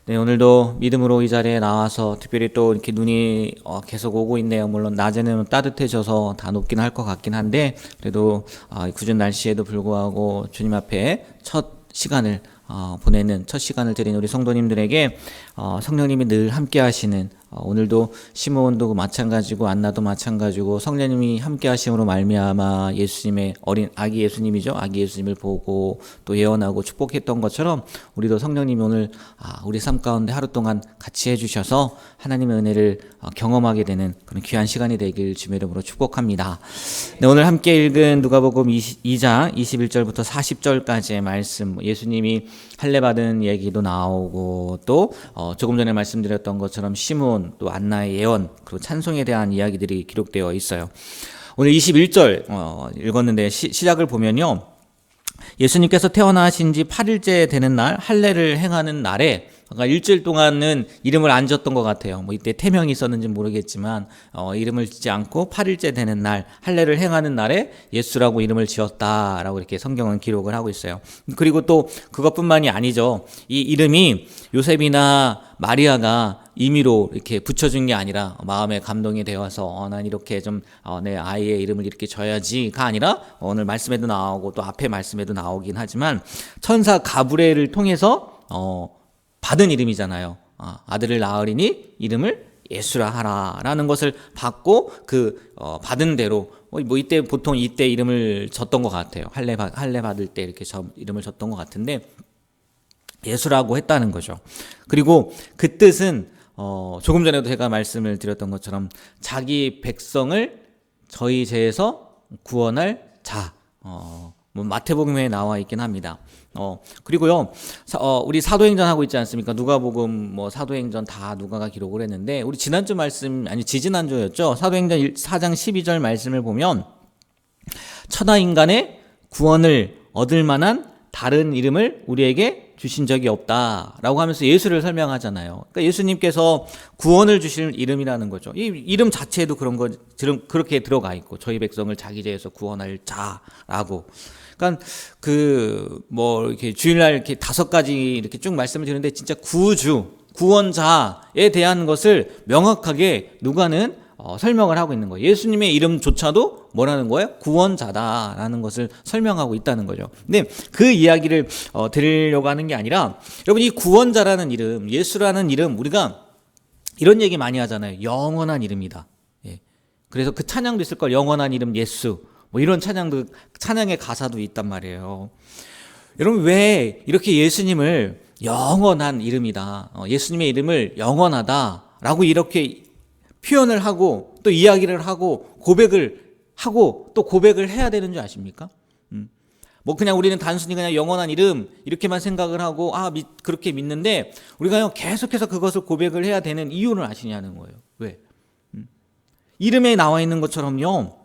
네, 오늘도 믿음으로 이 자리에 나와서 특별히 또 이렇게 눈이 계속 오고 있네요. 물론 낮에는 따뜻해져서 다 높긴 할 것 같긴 한데 그래도 궂은 날씨에도 불구하고 주님 앞에 첫 시간을 보내는 첫 시간을 드린 우리 성도님들에게 성령님이 늘 함께 하시는 오늘도 시므온도 마찬가지고 안나도 마찬가지고 성령님이 함께 하심으로 말미암아 예수님의 어린 아기 예수님이죠. 아기 예수님을 보고 또 예언하고 축복했던 것처럼 우리도 성령님이 오늘 우리 삶 가운데 하루 동안 같이 해주셔서 하나님의 은혜를 경험하게 되는 그런 귀한 시간이 되길 주님의 이름으로 축복합니다. 네, 오늘 함께 읽은 누가복음 2장 21절부터 40절까지의 말씀, 예수님이 할례 받은 얘기도 나오고 또 조금 전에 말씀드렸던 것처럼 시므온 또 안나의 예언 그리고 찬송에 대한 이야기들이 기록되어 있어요. 오늘 21절 읽었는데 시작을 보면요, 예수님께서 태어나신 지 8일째 되는 날 할례를 행하는 날에, 그러니까 일주일 동안은 이름을 안 지었던 것 같아요. 뭐 이때 태명이 있었는지 모르겠지만 이름을 짓지 않고 8일째 되는 날 할례를 행하는 날에 예수라고 이름을 지었다라고 이렇게 성경은 기록을 하고 있어요. 그리고 또 그것뿐만이 아니죠. 이 이름이 요셉이나 마리아가 임의로 이렇게 붙여준 게 아니라 마음에 감동이 되어서 난 이렇게 좀 내 아이의 이름을 이렇게 져야지가 아니라 오늘 말씀에도 나오고 또 앞에 말씀에도 나오긴 하지만 천사 가브리엘을 통해서 받은 이름이잖아요. 아들을 낳으리니 이름을 예수라 하라라는 것을 받고 받은 대로 뭐 이때 보통 이때 이름을 졌던 것 같아요. 할례 받을 때 이렇게 이름을 졌던 것 같은데 예수라고 했다는 거죠. 그리고 그 뜻은 조금 전에도 제가 말씀을 드렸던 것처럼 자기 백성을 저희 죄에서 구원할 자. 뭐 마태복음에 나와 있긴 합니다. 그리고요, 우리 사도행전 하고 있지 않습니까? 누가복음, 뭐 사도행전 다 누가가 기록을 했는데, 우리 지난주 말씀, 지지난주였죠? 사도행전 4장 12절 말씀을 보면, 천하 인간의 구원을 얻을 만한 다른 이름을 우리에게 주신 적이 없다라고 하면서 예수를 설명하잖아요. 그러니까 예수님께서 구원을 주실 이름이라는 거죠. 이 이름 자체에도 그렇게 들어가 있고, 저희 백성을 자기 죄에서 구원할 자라고. 그러니까 뭐 이렇게 주일날 이렇게 5가지 이렇게 쭉 말씀을 드리는데 진짜 구원자에 대한 것을 명확하게 누가는 설명을 하고 있는 거예요. 예수님의 이름조차도 뭐라는 거예요? 구원자다라는 것을 설명하고 있다는 거죠. 근데 그 이야기를 드리려고 하는 게 아니라, 여러분, 이 구원자라는 이름, 예수라는 이름, 우리가 이런 얘기 많이 하잖아요. 영원한 이름이다. 예. 그래서 그 찬양도 있을 걸, 영원한 이름 예수. 뭐 이런 찬양의 가사도 있단 말이에요. 여러분, 왜 이렇게 예수님을 영원한 이름이다, 예수님의 이름을 영원하다라고 이렇게 표현을 하고 또 이야기를 하고 고백을 하고 또 고백을 해야 되는 줄 아십니까? 뭐 그냥 우리는 단순히 그냥 영원한 이름 이렇게만 생각을 하고 그렇게 믿는데, 우리가 계속해서 그것을 고백을 해야 되는 이유를 아시냐는 거예요. 왜? 이름에 나와 있는 것처럼요,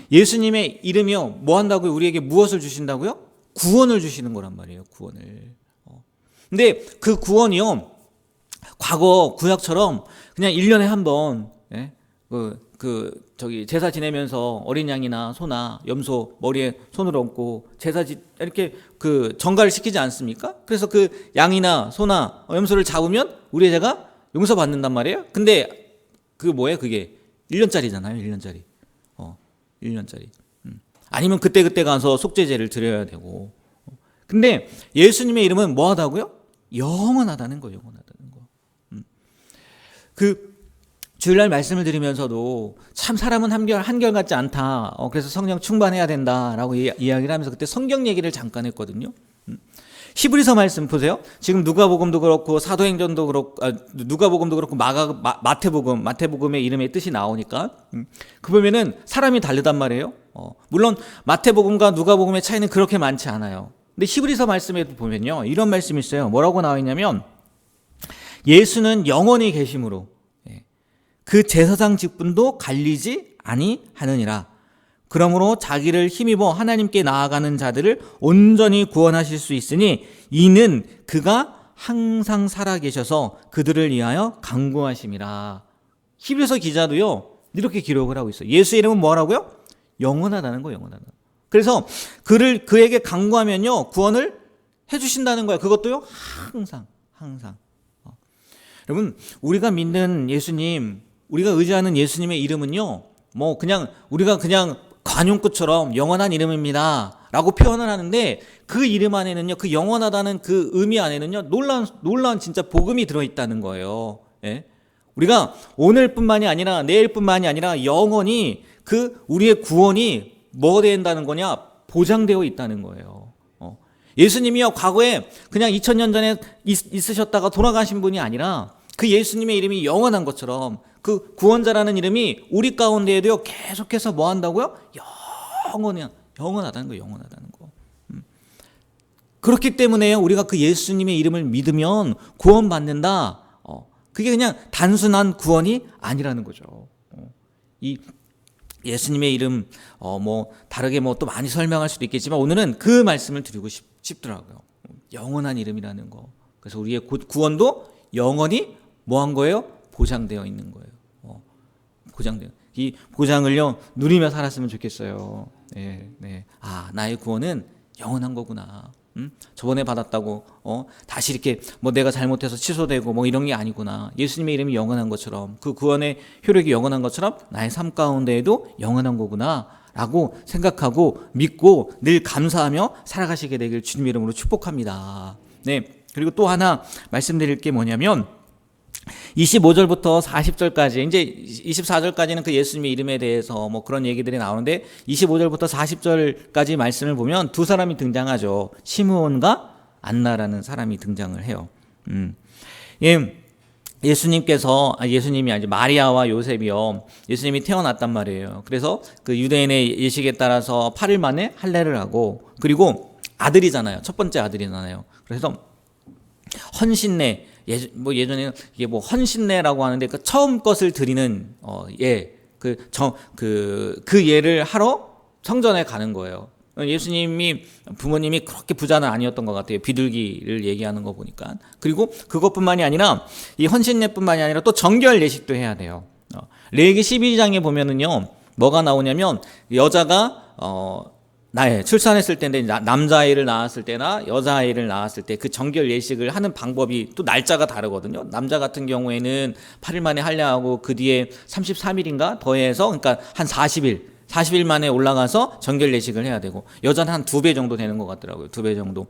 예수님의 이름이요, 뭐 한다고요? 우리에게 무엇을 주신다고요? 구원을 주시는 거란 말이에요. 구원을. 근데 그 구원이요, 과거 구약처럼 그냥 1년에 한 번, 예? 제사 지내면서 어린 양이나 소나 염소 머리에 손을 얹고 이렇게 전가를 시키지 않습니까? 그래서 그 양이나 소나 염소를 잡으면 우리의 죄가 용서받는단 말이에요. 근데 그게 1년짜리잖아요. 1년짜리. 1년짜리. 아니면 그때 가서 속죄제를 드려야 되고. 근데 예수님의 이름은 뭐 하다고요? 영원하다는 거예요. 영원하다는 거. 주일날 말씀을 드리면서도 참 사람은 한결같지 않다. 그래서 성령 충만해야 된다라고 이야기를 하면서 그때 성경 얘기를 잠깐 했거든요. 히브리서 말씀 보세요. 지금 누가복음도 그렇고 사도행전도 그렇고 누가복음도 그렇고 마태복음의 이름의 뜻이 나오니까 보면은 사람이 다르단 말이에요. 물론 마태복음과 누가복음의 차이는 그렇게 많지 않아요. 근데 히브리서 말씀에 보면요, 이런 말씀이 있어요. 뭐라고 나와 있냐면, 예수는 영원히 계심으로 그 제사장 직분도 갈리지 아니하느니라. 그러므로 자기를 힘입어 하나님께 나아가는 자들을 온전히 구원하실 수 있으니 이는 그가 항상 살아계셔서 그들을 위하여 간구하심이라. 히브리서 기자도요, 이렇게 기록을 하고 있어요. 예수 이름은 뭐라고요? 영원하다는 거예요. 영원하다. 그래서 그에게 간구하면요, 구원을 해주신다는 거예요. 그것도요, 항상. 여러분, 우리가 믿는 예수님, 우리가 의지하는 예수님의 이름은요, 뭐 그냥 우리가 그냥 관용구처럼 영원한 이름입니다 라고 표현을 하는데, 그 이름 안에는요, 그 영원하다는 그 의미 안에는요, 놀라운 진짜 복음이 들어있다는 거예요. 예? 우리가 오늘뿐만이 아니라 내일뿐만이 아니라 영원히 그 우리의 구원이 뭐가 된다는 거냐? 보장되어 있다는 거예요. 예수님이요, 과거에 그냥 2000년 전에 있으셨다가 돌아가신 분이 아니라 그 예수님의 이름이 영원한 것처럼 그 구원자라는 이름이 우리 가운데에도요, 계속해서 뭐 한다고요? 영원하다는 거예요. 영원하다는 거. 그렇기 때문에요, 우리가 그 예수님의 이름을 믿으면 구원받는다. 그게 그냥 단순한 구원이 아니라는 거죠. 이 예수님의 이름, 뭐 다르게 뭐 또 많이 설명할 수도 있겠지만, 오늘은 그 말씀을 드리고 싶더라고요. 영원한 이름이라는 거. 그래서 우리의 구원도 영원히 뭐 한 거예요? 보장되어 있는 거예요. 보장되어. 이 보장을요, 누리며 살았으면 좋겠어요. 네. 아, 나의 구원은 영원한 거구나. 저번에 받았다고 다시 이렇게 뭐 내가 잘못해서 취소되고 뭐 이런 게 아니구나. 예수님의 이름이 영원한 것처럼, 그 구원의 효력이 영원한 것처럼 나의 삶 가운데에도 영원한 거구나 라고 생각하고 믿고 늘 감사하며 살아가시게 되길 주님 이름으로 축복합니다. 네. 그리고 또 하나 말씀드릴 게 뭐냐면, 25절부터 40절까지, 이제 24절까지는 그 예수님의 이름에 대해서 뭐 그런 얘기들이 나오는데, 25절부터 40절까지 말씀을 보면 두 사람이 등장하죠. 시므온과 안나라는 사람이 등장을 해요. 예수님이 아니죠. 마리아와 요셉이요, 예수님이 태어났단 말이에요. 그래서 그 유대인의 예식에 따라서 8일 만에 할례를 하고, 그리고 아들이잖아요. 첫 번째 아들이잖아요. 그래서 헌신례, 예전에는 이게 뭐 헌신례라고 하는데, 그 처음 것을 드리는 그 예를 하러 성전에 가는 거예요. 예수님이 부모님이 그렇게 부자는 아니었던 것 같아요. 비둘기를 얘기하는 거 보니까. 그리고 그것뿐만이 아니라 이 헌신례뿐만이 아니라 또 정결 예식도 해야 돼요. 레위기 12장에 보면은요, 뭐가 나오냐면, 여자가 출산했을 때인데, 남자아이를 낳았을 때나 여자아이를 낳았을 때 그 정결 예식을 하는 방법이 또 날짜가 다르거든요. 남자 같은 경우에는 8일 만에 할례하고 그 뒤에 33일인가 더해서, 그러니까 한 40일 만에 올라가서 정결 예식을 해야 되고, 여자는 한 2배 정도 되는 것 같더라고요. 2배 정도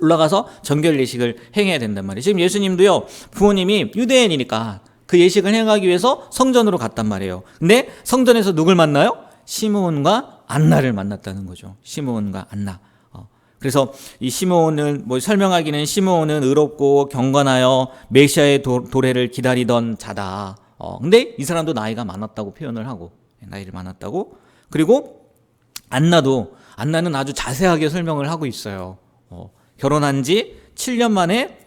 올라가서 정결 예식을 행해야 된단 말이에요. 지금 예수님도요, 부모님이 유대인이니까 그 예식을 행하기 위해서 성전으로 갔단 말이에요. 근데 성전에서 누굴 만나요? 시므온과 안나를 만났다는 거죠. 시므온과 안나. 그래서 이 시므온을 뭐 설명하기는, 시므온은 의롭고 경건하여 메시아의 도래를 기다리던 자다. 근데 이 사람도 나이가 많았다고 표현을 하고, 나이를 많았다고. 그리고 안나는 아주 자세하게 설명을 하고 있어요. 결혼한 지 7년 만에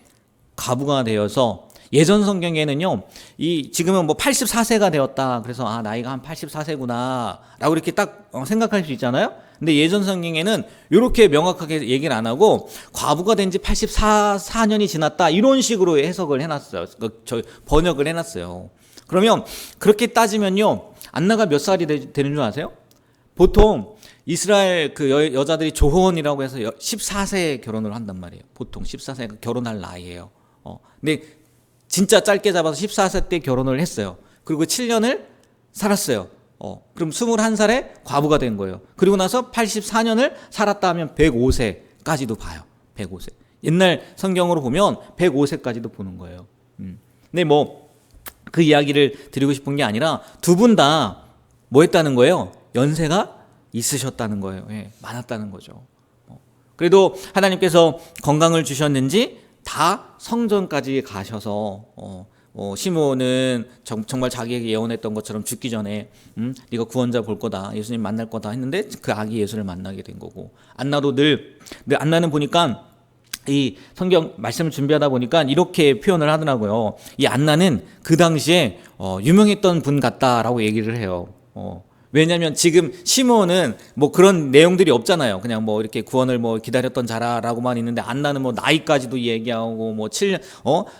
과부가 되어서, 예전 성경에는요, 지금은 뭐 84세가 되었다. 그래서 나이가 한 84세구나 라고 이렇게 딱 생각할 수 있잖아요. 근데 예전 성경에는 이렇게 명확하게 얘기를 안 하고, 과부가 된 지 84년이 지났다, 이런 식으로 해석을 해놨어요. 번역을 해놨어요. 그러면 그렇게 따지면요, 안나가 몇 살이 되는 줄 아세요? 보통 이스라엘 그 여자들이 조혼이라고 해서 14세에 결혼을 한단 말이에요. 보통 14세가 결혼할 나이예요. 근데 진짜 짧게 잡아서 14세 때 결혼을 했어요. 그리고 7년을 살았어요. 그럼 21살에 과부가 된 거예요. 그리고 나서 84년을 살았다 하면 105세까지도 봐요. 105세. 옛날 성경으로 보면 105세까지도 보는 거예요. 근데 뭐 그 이야기를 드리고 싶은 게 아니라, 두 분 다 뭐 했다는 거예요? 연세가 있으셨다는 거예요. 많았다는 거죠. 그래도 하나님께서 건강을 주셨는지 다 성전까지 가셔서, 시므온은 정말 자기에게 예언했던 것처럼 죽기 전에 네가 구원자 볼 거다, 예수님 만날 거다 했는데 그 아기 예수를 만나게 된 거고, 안나도 안나는 보니까 이 성경 말씀을 준비하다 보니까 이렇게 표현을 하더라고요. 이 안나는 그 당시에 유명했던 분 같다라고 얘기를 해요. 왜냐면 지금 시므온은 뭐 그런 내용들이 없잖아요. 그냥 뭐 이렇게 구원을 뭐 기다렸던 자라라고만 있는데 안나는 뭐 나이까지도 얘기하고 뭐 7년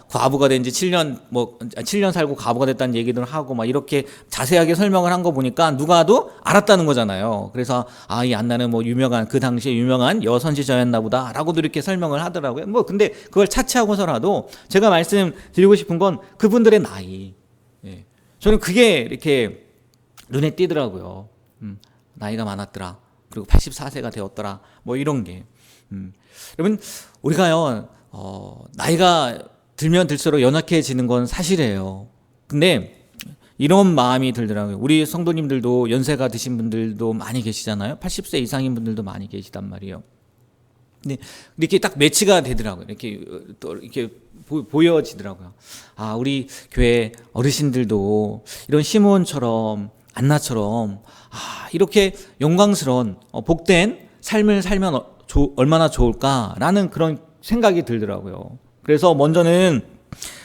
과부가 된 지 7년 뭐 7년 살고 과부가 됐다는 얘기들 하고 막 이렇게 자세하게 설명을 한 거 보니까 누가도 알았다는 거잖아요. 그래서 이 안나는 뭐 유명한 그 당시에 유명한 여선지자였나 보다라고도 이렇게 설명을 하더라고요. 뭐 근데 그걸 차치하고서라도 제가 말씀드리고 싶은 건 그분들의 나이. 예. 저는 그게 이렇게 눈에 띄더라고요. 나이가 많았더라. 그리고 84세가 되었더라. 뭐 이런 게. 여러분, 우리가요, 나이가 들면 들수록 연약해지는 건 사실이에요. 근데 이런 마음이 들더라고요. 우리 성도님들도 연세가 드신 분들도 많이 계시잖아요. 80세 이상인 분들도 많이 계시단 말이에요. 근데 이렇게 딱 매치가 되더라고요. 이렇게 또 이렇게 보여지더라고요. 우리 교회 어르신들도 이런 시므온처럼 안나처럼 이렇게 영광스러운 복된 삶을 살면 얼마나 좋을까라는 그런 생각이 들더라고요. 그래서 먼저는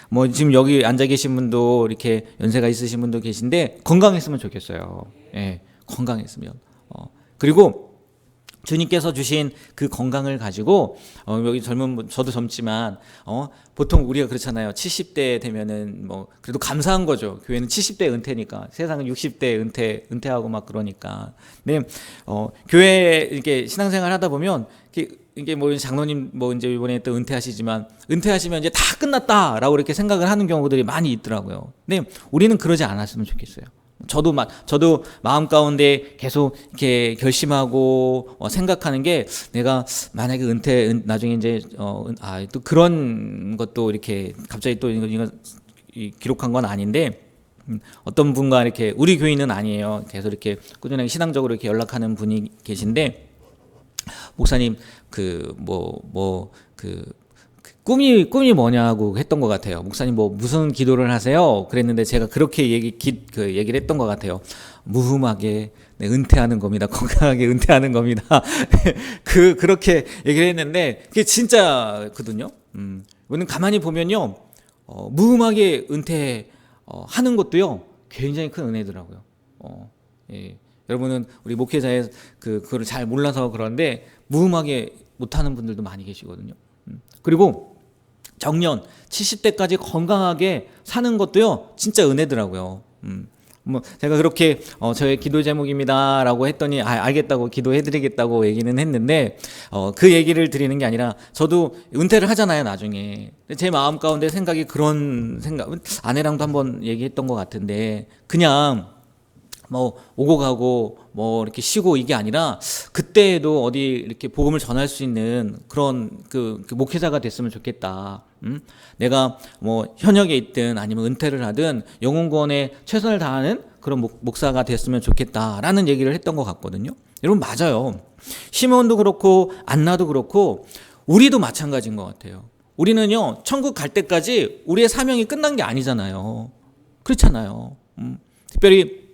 뭐 지금 여기 앉아 계신 분도 이렇게 연세가 있으신 분도 계신데 건강했으면 좋겠어요. 예, 건강했으면. 그리고 주님께서 주신 그 건강을 가지고 여기 젊은 분, 저도 젊지만 보통 우리가 그렇잖아요. 70대 되면은 뭐 그래도 감사한 거죠. 교회는 70대 은퇴니까. 세상은 60대 은퇴하고 막 그러니까. 근데 교회 이렇게 신앙생활 하다 보면 이게 뭐 장로님 뭐 이제 이번에 또 은퇴하시지만 은퇴하시면 이제 다 끝났다라고 이렇게 생각을 하는 경우들이 많이 있더라고요. 근데 우리는 그러지 않았으면 좋겠어요. 저도 마음 가운데 계속 이렇게 결심하고 생각하는 게 내가 만약에 나중에 이제 또 그런 것도 이렇게 갑자기 또 이거 기록한 건 아닌데 어떤 분과 이렇게 우리 교인은 아니에요. 계속 이렇게 꾸준하게 신앙적으로 이렇게 연락하는 분이 계신데 목사님 꿈이 뭐냐고 했던 것 같아요. 목사님 뭐 무슨 기도를 하세요? 그랬는데 제가 그렇게 얘기를 했던 것 같아요. 무흠하게 은퇴하는 겁니다. 건강하게 은퇴하는 겁니다. 그렇게 얘기를 했는데 그게 진짜거든요. 우리는 가만히 보면요, 무흠하게 은퇴하는 것도요 굉장히 큰 은혜더라고요. 예. 여러분은 우리 목회자의 그거를 잘 몰라서 그런데 무흠하게 못하는 분들도 많이 계시거든요. 그리고 정년 70대까지 건강하게 사는 것도요 진짜 은혜더라고요. 뭐 제가 그렇게 저의 기도 제목입니다라고 했더니 알겠다고 기도해드리겠다고 얘기는 했는데 그 얘기를 드리는 게 아니라 저도 은퇴를 하잖아요 나중에. 제 마음 가운데 생각이 그런 생각, 아내랑도 한번 얘기했던 것 같은데 그냥 뭐 오고 가고 뭐 이렇게 쉬고 이게 아니라 그때에도 어디 이렇게 복음을 전할 수 있는 그런 그 목회자가 됐으면 좋겠다. 내가 뭐 현역에 있든 아니면 은퇴를 하든 영혼구원에 최선을 다하는 그런 목사가 됐으면 좋겠다라는 얘기를 했던 것 같거든요. 여러분 맞아요. 시므온도 그렇고 안나도 그렇고 우리도 마찬가지인 것 같아요. 우리는요 천국 갈 때까지 우리의 사명이 끝난 게 아니잖아요. 그렇잖아요. 특별히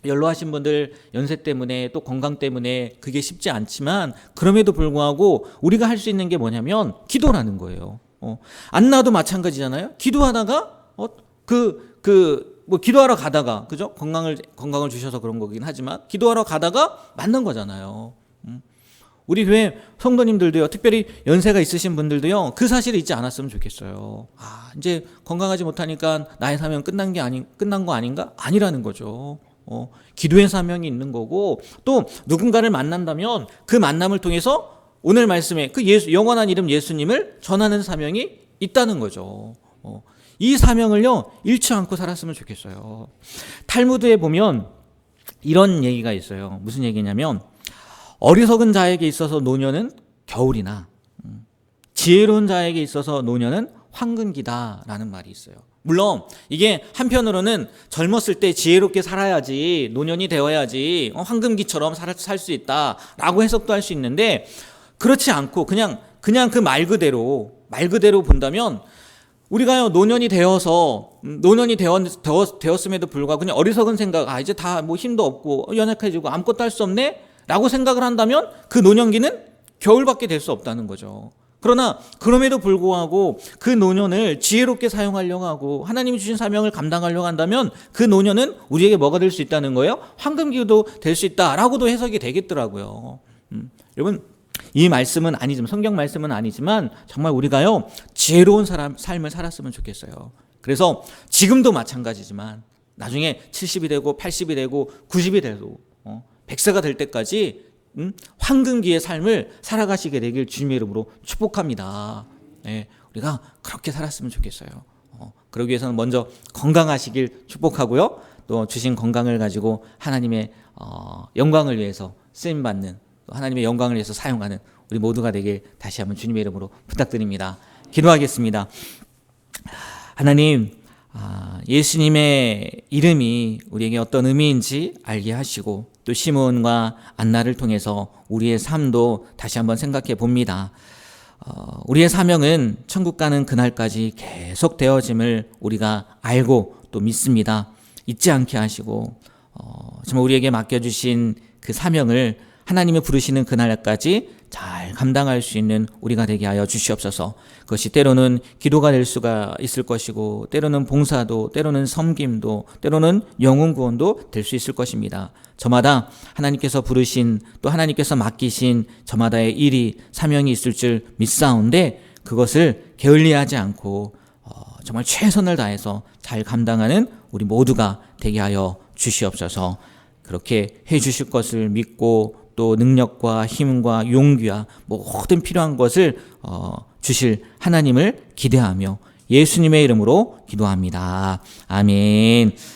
연로하신 분들 연세 때문에 또 건강 때문에 그게 쉽지 않지만 그럼에도 불구하고 우리가 할 수 있는 게 뭐냐면 기도라는 거예요. 안나도 마찬가지잖아요. 기도하다가 뭐 기도하러 가다가 그죠? 건강을 주셔서 그런 거긴 하지만 기도하러 가다가 만난 거잖아요. 우리 교회 성도님들도요, 특별히 연세가 있으신 분들도요, 그 사실이 있지 않았으면 좋겠어요. 이제 건강하지 못하니까 나의 사명 끝난 거 아닌가? 아니라는 거죠. 기도의 사명이 있는 거고 또 누군가를 만난다면 그 만남을 통해서 오늘 말씀에 그 영원한 이름 예수님을 전하는 사명이 있다는 거죠. 이 사명을요 잃지 않고 살았으면 좋겠어요. 탈무드에 보면 이런 얘기가 있어요. 무슨 얘기냐면 어리석은 자에게 있어서 노년은 겨울이나 지혜로운 자에게 있어서 노년은 황금기다라는 말이 있어요. 물론 이게 한편으로는 젊었을 때 지혜롭게 살아야지, 노년이 되어야지 황금기처럼 살 수 있다라고 해석도 할 수 있는데 그렇지 않고 그냥 그 말 그대로 본다면 우리가요 노년이 되었음에도 불구하고 그냥 어리석은 생각, 이제 다 뭐 힘도 없고 연약해지고 아무것도 할 수 없네 라고 생각을 한다면 그 노년기는 겨울밖에 될 수 없다는 거죠. 그러나 그럼에도 불구하고 그 노년을 지혜롭게 사용하려고 하고 하나님이 주신 사명을 감당하려고 한다면 그 노년은 우리에게 뭐가 될 수 있다는 거예요? 황금기도 될 수 있다라고도 해석이 되겠더라고요. 여러분, 이 말씀은 아니지만, 성경 말씀은 아니지만 정말 우리가요 지혜로운 삶을 살았으면 좋겠어요. 그래서 지금도 마찬가지지만 나중에 70이 되고 80이 되고 90이 되고 100세가 될 때까지 황금기의 삶을 살아가시게 되길 주님의 이름으로 축복합니다. 네, 우리가 그렇게 살았으면 좋겠어요. 그러기 위해서는 먼저 건강하시길 축복하고요. 또 주신 건강을 가지고 하나님의 영광을 위해서 쓰임받는, 또 하나님의 영광을 위해서 사용하는 우리 모두가 되길 다시 한번 주님의 이름으로 부탁드립니다. 기도하겠습니다. 하나님, 예수님의 이름이 우리에게 어떤 의미인지 알게 하시고 또 시므온과 안나를 통해서 우리의 삶도 다시 한번 생각해 봅니다. 우리의 사명은 천국 가는 그날까지 계속 되어짐을 우리가 알고 또 믿습니다. 잊지 않게 하시고 정말 우리에게 맡겨주신 그 사명을 하나님이 부르시는 그날까지 잘 감당할 수 있는 우리가 되게 하여 주시옵소서. 그것이 때로는 기도가 될 수가 있을 것이고 때로는 봉사도, 때로는 섬김도, 때로는 영혼 구원도 될 수 있을 것입니다. 저마다 하나님께서 부르신, 또 하나님께서 맡기신 저마다의 일이, 사명이 있을 줄 믿사온데 그것을 게을리하지 않고 정말 최선을 다해서 잘 감당하는 우리 모두가 되게 하여 주시옵소서. 그렇게 해 주실 것을 믿고 또 능력과 힘과 용기와 모든 필요한 것을 주실 하나님을 기대하며 예수님의 이름으로 기도합니다. 아멘.